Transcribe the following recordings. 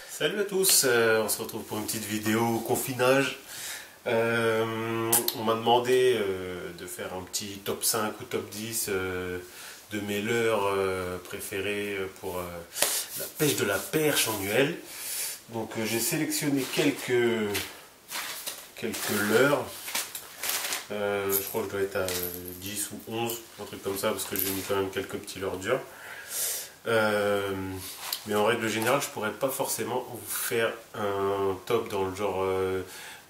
Salut à tous, on se retrouve pour une petite vidéo confinage. On m'a demandé de faire un petit top 5 ou top 10 de mes leurres préférées pour la pêche de la perche en annuelle. Donc j'ai sélectionné quelques leurres. Je crois que je dois être à 10 ou 11, un truc comme ça, parce que j'ai mis quand même quelques petits leurres durs. Mais en règle générale, je pourrais pas forcément vous faire un top dans le genre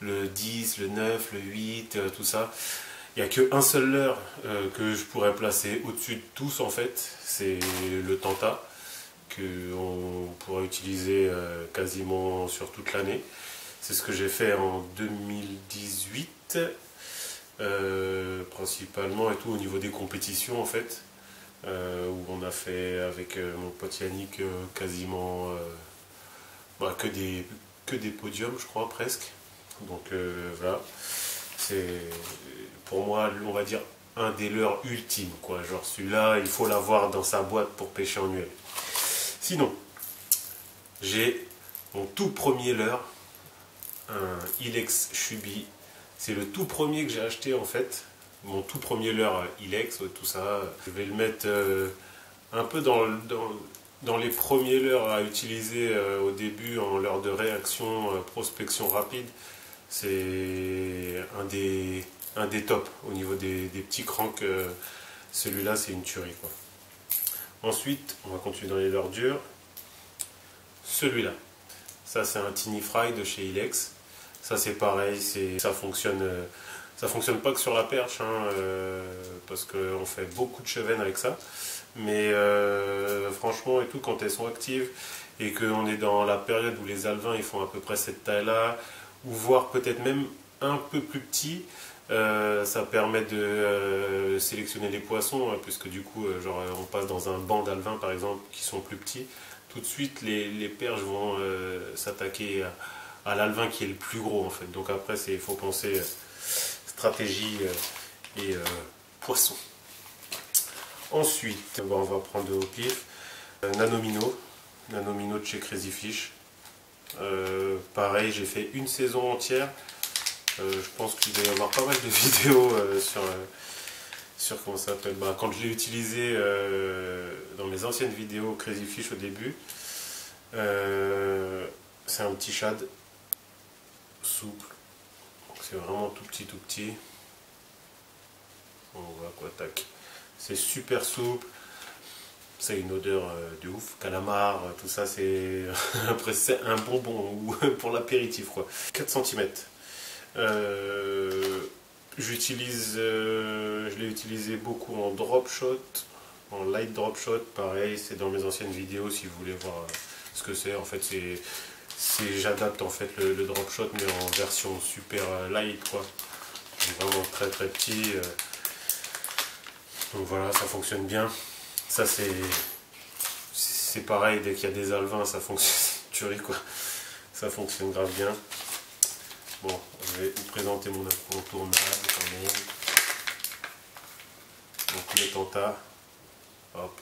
le 10, le 9, le 8, tout ça. Il n'y a qu'un seul leurre que je pourrais placer au-dessus de tous en fait, c'est le Tanta, qu'on pourrait utiliser quasiment sur toute l'année. C'est ce que j'ai fait en 2018, principalement et tout au niveau des compétitions en fait. Où on a fait avec mon pote Yannick quasiment que des podiums, je crois, presque. Donc voilà, c'est pour moi, on va dire, un des leurres ultimes, quoi. Genre celui-là, il faut l'avoir dans sa boîte pour pêcher en annuel. Sinon, j'ai mon tout premier leurre, un Ilex Chubby. C'est le tout premier que j'ai acheté en fait. Mon tout premier leurre Ilex, tout ça. Je vais le mettre un peu dans les premiers leurres à utiliser au début en leurre de réaction, prospection rapide. C'est un des tops au niveau des petits cranks. Celui-là, c'est une tuerie, quoi. Ensuite, on va continuer dans les leurres dures. Celui-là, ça c'est un Tiny Fry de chez Ilex. Ça c'est pareil, ça fonctionne pas que sur la perche, hein, parce qu'on fait beaucoup de chevennes avec ça. Mais franchement et tout, quand elles sont actives et qu'on est dans la période où les alevins ils font à peu près cette taille-là, ou voire peut-être même un peu plus petit, ça permet de sélectionner les poissons, hein, puisque du coup, genre, on passe dans un banc d'alevins par exemple qui sont plus petits. Tout de suite, les perches vont s'attaquer à l'alevin qui est le plus gros en fait. Donc après, il faut penser stratégie et poisson. Ensuite, on va prendre au pif Nanomino de chez Crazy Fish. Pareil, j'ai fait une saison entière. Je pense qu'il va y avoir pas mal de vidéos sur comment ça s'appelle. Quand je l'ai utilisé dans mes anciennes vidéos Crazy Fish au début, c'est un petit shad souple. C'est vraiment tout petit. On voit quoi, tac. C'est super souple. C'est une odeur de ouf. Calamar, tout ça, c'est après c'est un bonbon pour l'apéritif quoi. 4 cm. Je l'ai utilisé beaucoup en drop shot, en light drop shot. Pareil, c'est dans mes anciennes vidéos si vous voulez voir ce que c'est. En fait, j'adapte en fait le drop shot mais en version super light quoi. C'est vraiment très petit. Donc voilà, ça fonctionne bien. Ça c'est pareil, dès qu'il y a des alevins, ça fonctionne tuerie quoi. Ça fonctionne grave bien. Bon, je vais vous présenter mon incontournable quand même. Donc le Tanta. Hop.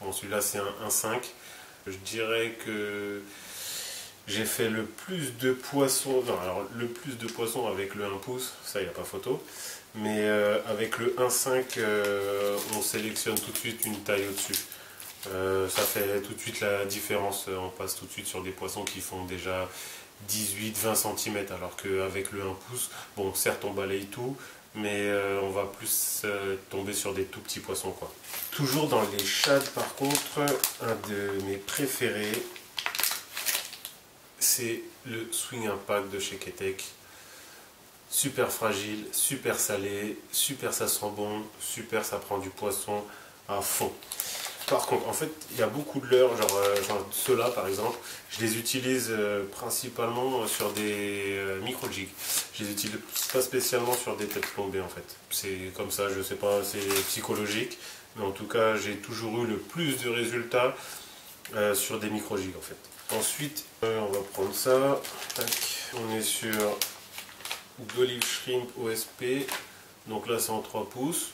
Bon, celui-là c'est un 1,5. Je dirais que j'ai fait le plus de poissons, non, alors le plus de poissons avec le 1 pouce, ça il n'y a pas photo, mais avec le 1,5 on sélectionne tout de suite une taille au-dessus. Ça fait tout de suite la différence, on passe tout de suite sur des poissons qui font déjà 18-20 cm, alors qu'avec le 1 pouce, bon certes on balaye tout, mais on va plus tomber sur des tout petits poissons quoi. Toujours dans les shads par contre, un de mes préférés, c'est le Swing Impact de chez Ketek. Super fragile, super salé, super ça sent bon, super ça prend du poisson à fond. Par contre, en fait, il y a beaucoup de leurres, genre ceux-là par exemple, je les utilise principalement sur des micro-jigs. Je les utilise pas spécialement sur des têtes plombées en fait. C'est comme ça, je sais pas, c'est psychologique, mais en tout cas, j'ai toujours eu le plus de résultats sur des micro-jigs en fait. Ensuite, on va prendre ça. Tac. On est sur d'Olive Shrimp OSP. Donc là, c'est en 3 pouces.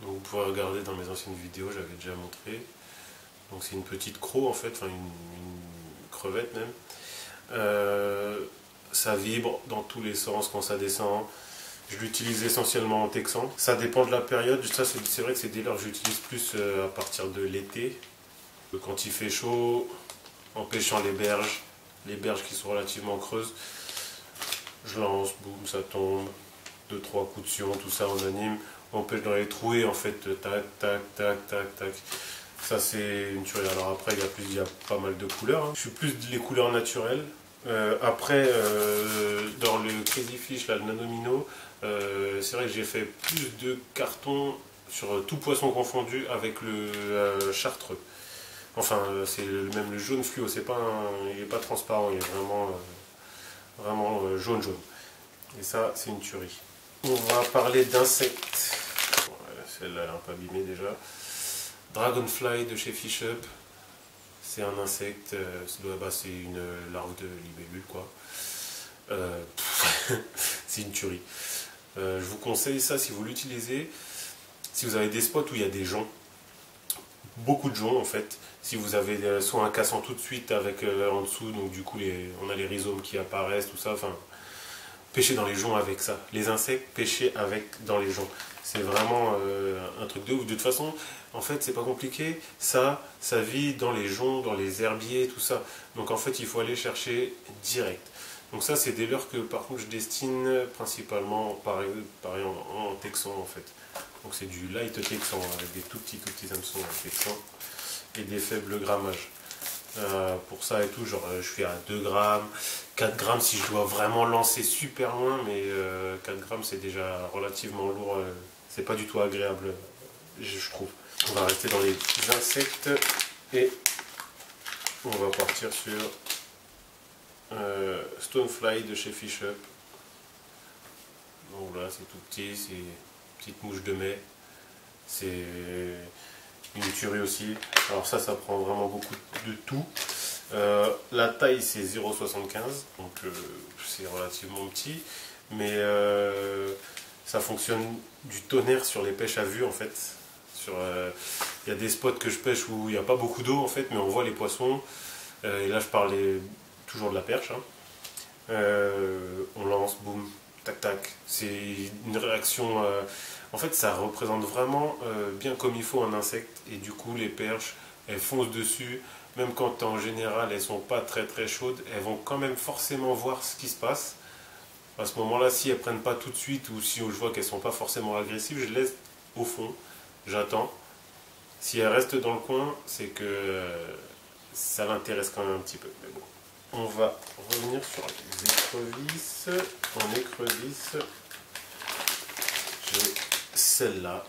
Donc vous pouvez regarder dans mes anciennes vidéos, j'avais déjà montré. Donc c'est une petite croc en fait, enfin une crevette même. Ça vibre dans tous les sens quand ça descend. Je l'utilise essentiellement en texan. Ça dépend de la période. Ça, c'est vrai que c'est des leurres que j'utilise plus à partir de l'été. Quand il fait chaud, en pêchant les berges qui sont relativement creuses, je lance, boum, ça tombe. 2-3 coups de sion, tout ça on anime. On pêche dans les trouées en fait, tac, tac, tac, tac, tac. Ça c'est une tuerie. Alors après il y a pas mal de couleurs. Hein. Je suis plus les couleurs naturelles. Après dans le Crazy Fish, là, le Nanomino, c'est vrai que j'ai fait plus de cartons sur tout poisson confondu avec le chartreux. Enfin c'est même le jaune fluo, il n'est pas transparent, il est vraiment jaune jaune. Et ça c'est une tuerie. On va parler d'insectes. Voilà, celle-là est un peu abîmée déjà. Dragonfly de chez Fish Up. C'est un insecte, c'est une larve de libellule quoi. C'est une tuerie. Je vous conseille ça si vous l'utilisez. Si vous avez des spots où il y a des joncs, beaucoup de joncs en fait. Si vous avez soit un cassant tout de suite avec en dessous, donc du coup on a les rhizomes qui apparaissent, tout ça. Enfin, pêchez dans les joncs avec ça. Les insectes, pêchez dans les joncs. C'est vraiment un truc de ouf. De toute façon, en fait, c'est pas compliqué. Ça vit dans les joncs, dans les herbiers, tout ça. Donc en fait, il faut aller chercher direct. Donc ça, c'est des leurres que par contre, je destine principalement, pareil en texan en fait. Donc c'est du light texan avec des tout petits hameçons en texan et des faibles grammages. Pour ça et tout, genre je suis à 2 grammes, 4 grammes si je dois vraiment lancer super loin, mais 4 grammes c'est déjà relativement lourd, c'est pas du tout agréable, je trouve. On va rester dans les insectes et on va partir sur Stonefly de chez Fish Up. Donc là c'est tout petit, c'est une petite mouche de mai, c'est une tuerie aussi. Alors ça prend vraiment beaucoup de tout. La taille c'est 0,75, donc c'est relativement petit, mais ça fonctionne du tonnerre sur les pêches à vue en fait. Il y a des spots que je pêche où il n'y a pas beaucoup d'eau en fait, mais on voit les poissons. Et là je parlais toujours de la perche. Hein. On lance, boum, tac tac. C'est une réaction. En fait, ça représente vraiment bien comme il faut un insecte. Et du coup, les perches, elles foncent dessus. Même quand en général elles sont pas très très chaudes, elles vont quand même forcément voir ce qui se passe. À ce moment-là, si elles prennent pas tout de suite ou si je vois qu'elles sont pas forcément agressives, je laisse au fond, j'attends. Si elles restent dans le coin, c'est que ça l'intéresse quand même un petit peu. Mais bon. On va revenir sur les écrevisses. En écrevisses, j'ai celle-là.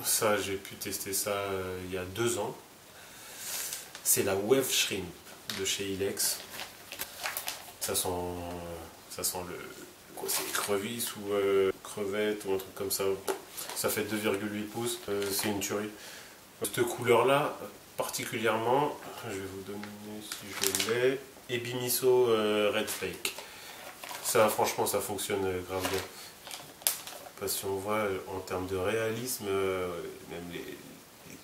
Ça, j'ai pu tester ça il y a 2 ans. C'est la Wave Shrimp de chez Ilex. Ça sent le... Quoi, c'est écrevisses ou crevettes ou un truc comme ça. Ça fait 2,8 pouces. C'est une tuerie. Cette couleur-là, particulièrement, je vais vous donner si je l'ai, Ebimiso Red Flake. Ça, franchement, ça fonctionne grave bien. Parce que si on voit en termes de réalisme, même les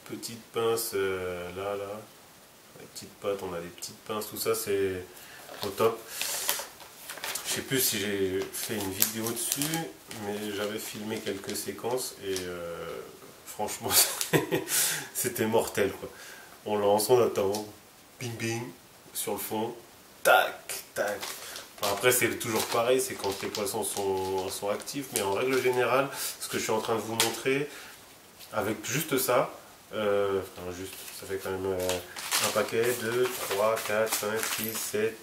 petites pinces, là, les petites pattes, on a des petites pinces, tout ça, c'est au top. Je sais plus si j'ai fait une vidéo dessus, mais j'avais filmé quelques séquences et franchement, c'était mortel quoi. On lance, on attend, bing bing, sur le fond, tac, tac. Enfin, après c'est toujours pareil, c'est quand les poissons sont actifs, mais en règle générale, ce que je suis en train de vous montrer, avec juste ça, ça fait quand même un paquet, 2, 3, 4, 5, 6, 7,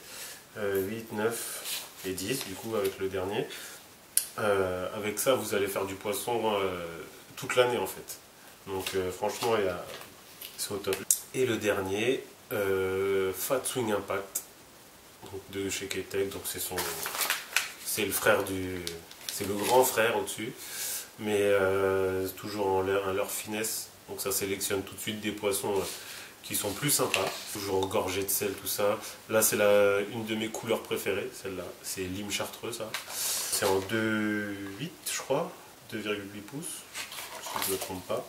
8, 9 et 10 du coup avec le dernier. Avec ça vous allez faire du poisson toute l'année en fait. Donc franchement c'est au top. Et le dernier, Fat Swing Impact donc, de chez K-Tech, donc c'est le frère c'est le grand frère au-dessus, mais toujours en leurre finesse, donc ça sélectionne tout de suite des poissons qui sont plus sympas, toujours gorgés de sel, tout ça. Là c'est une de mes couleurs préférées, celle-là, c'est lime chartreux ça. C'est en 2,8 je crois, 2,8 pouces, si je ne me trompe pas.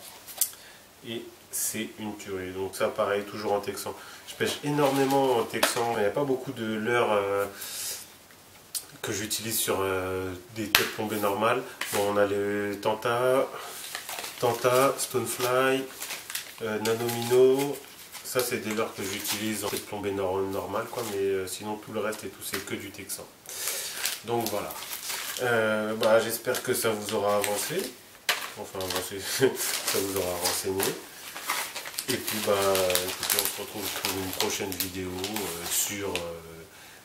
Et c'est une tuerie. Donc ça pareil, toujours en texan. Je pêche énormément en texan, il n'y a pas beaucoup de leurres que j'utilise sur des têtes plombées normales. Bon, on a le Tanta, Stonefly, Nanomino. Ça c'est des leurres que j'utilise en tête plombée normale, quoi, mais sinon tout le reste et tout c'est que du texan. Donc voilà. J'espère que ça vous aura avancé. Enfin avancé, ça vous aura renseigné. Et puis écoutez, on se retrouve pour une prochaine vidéo sur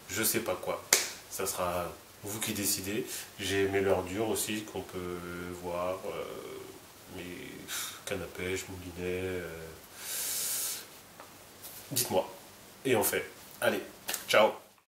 je sais pas quoi. Ça sera vous qui décidez. J'ai mes leurres dures aussi qu'on peut voir. Mes cannes à pêche, moulinets. Dites-moi. Et on fait. Allez, ciao.